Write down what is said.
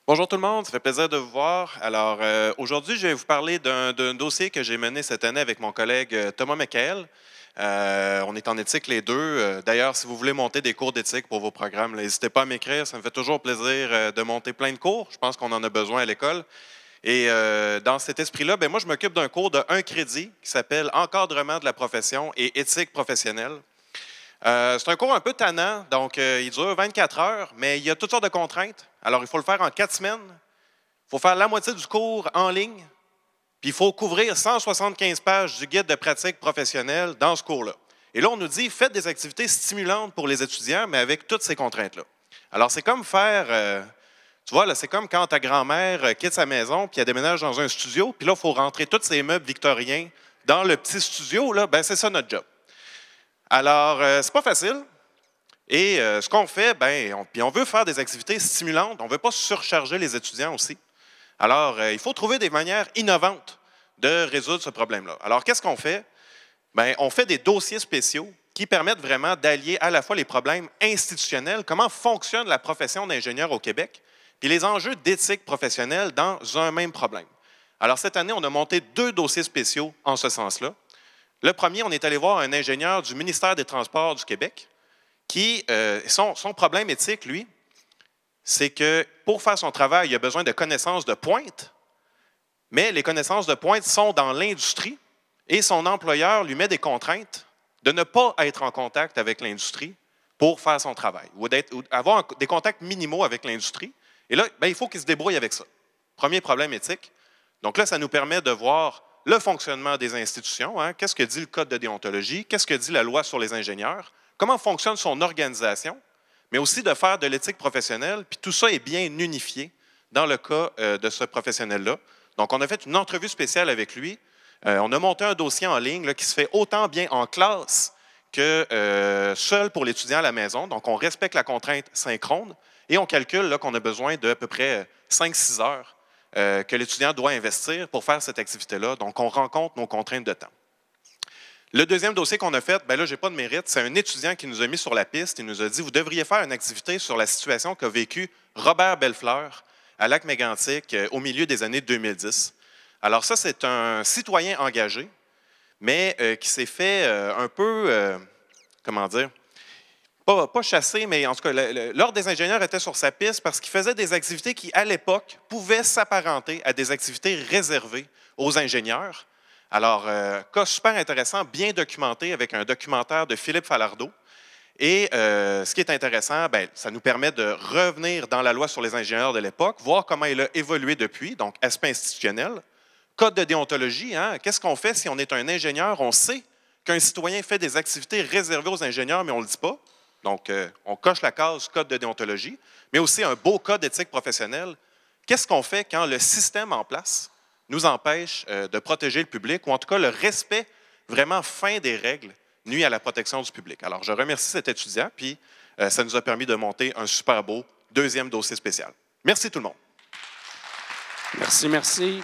Bonjour tout le monde, ça fait plaisir de vous voir. Alors, aujourd'hui, je vais vous parler d'un dossier que j'ai mené cette année avec mon collègue Thomas Michael. On est en éthique les deux. D'ailleurs, si vous voulez monter des cours d'éthique pour vos programmes, n'hésitez pas à m'écrire. Ça me fait toujours plaisir de monter plein de cours. Je pense qu'on en a besoin à l'école. Et dans cet esprit-là, moi, je m'occupe d'un cours de 1 crédit qui s'appelle « Encadrement de la profession et éthique professionnelle ». C'est un cours un peu tannant, donc il dure 24 heures, mais il y a toutes sortes de contraintes. Alors, il faut le faire en 4 semaines. Il faut faire la moitié du cours en ligne, puis il faut couvrir 175 pages du guide de pratique professionnelle dans ce cours-là. Et là, on nous dit, faites des activités stimulantes pour les étudiants, mais avec toutes ces contraintes-là. Alors, c'est comme faire, tu vois, là, c'est comme quand ta grand-mère quitte sa maison, puis elle déménage dans un studio, puis là, il faut rentrer tous ces meubles victoriens dans le petit studio, là, c'est ça notre job. Alors, c'est pas facile. Et ce qu'on fait, on veut faire des activités stimulantes. On ne veut pas surcharger les étudiants aussi. Alors, il faut trouver des manières innovantes de résoudre ce problème-là. Alors, qu'est-ce qu'on fait? On fait des dossiers spéciaux qui permettent vraiment d'allier à la fois les problèmes institutionnels, comment fonctionne la profession d'ingénieur au Québec, puis les enjeux d'éthique professionnelle dans un même problème. Alors, cette année, on a monté 2 dossiers spéciaux en ce sens-là. Le premier, on est allé voir un ingénieur du ministère des Transports du Québec qui, son problème éthique, lui, c'est que pour faire son travail, il a besoin de connaissances de pointe, mais les connaissances de pointe sont dans l'industrie et son employeur lui met des contraintes de ne pas être en contact avec l'industrie pour faire son travail ou d'avoir des contacts minimaux avec l'industrie. Et là, il faut qu'il se débrouille avec ça. Premier problème éthique. Donc là, ça nous permet de voir le fonctionnement des institutions, hein, qu'est-ce que dit le Code de déontologie, qu'est-ce que dit la loi sur les ingénieurs, comment fonctionne son organisation, mais aussi de faire de l'éthique professionnelle, puis tout ça est bien unifié dans le cas de ce professionnel-là. Donc, on a fait une entrevue spéciale avec lui. On a monté un dossier en ligne là, qui se fait autant bien en classe que seul pour l'étudiant à la maison. Donc, on respecte la contrainte synchrone et on calcule qu'on a besoin d'à peu près 5-6 heures que l'étudiant doit investir pour faire cette activité-là. Donc, on rencontre nos contraintes de temps. Le deuxième dossier qu'on a fait, là, je n'ai pas de mérite, c'est un étudiant qui nous a mis sur la piste. Il nous a dit, vous devriez faire une activité sur la situation qu'a vécue Robert Bellefleur à Lac-Mégantic au milieu des années 2010. Alors ça, c'est un citoyen engagé, mais qui s'est fait un peu, comment dire, pas chassé, mais en tout cas, l'Ordre des ingénieurs était sur sa piste parce qu'il faisait des activités qui, à l'époque, pouvaient s'apparenter à des activités réservées aux ingénieurs. Alors, cas super intéressant, bien documenté avec un documentaire de Philippe Falardeau. Et ce qui est intéressant, ça nous permet de revenir dans la loi sur les ingénieurs de l'époque, voir comment il a évolué depuis, donc aspect institutionnel. Code de déontologie, hein, qu'est-ce qu'on fait si on est un ingénieur? On sait qu'un citoyen fait des activités réservées aux ingénieurs, mais on ne le dit pas. Donc, on coche la case code de déontologie, mais aussi un beau code d'éthique professionnelle. Qu'est-ce qu'on fait quand le système en place nous empêche de protéger le public, ou en tout cas le respect vraiment fin des règles nuit à la protection du public? Alors, je remercie cet étudiant, puis ça nous a permis de monter un super beau deuxième dossier spécial. Merci tout le monde. Merci, merci.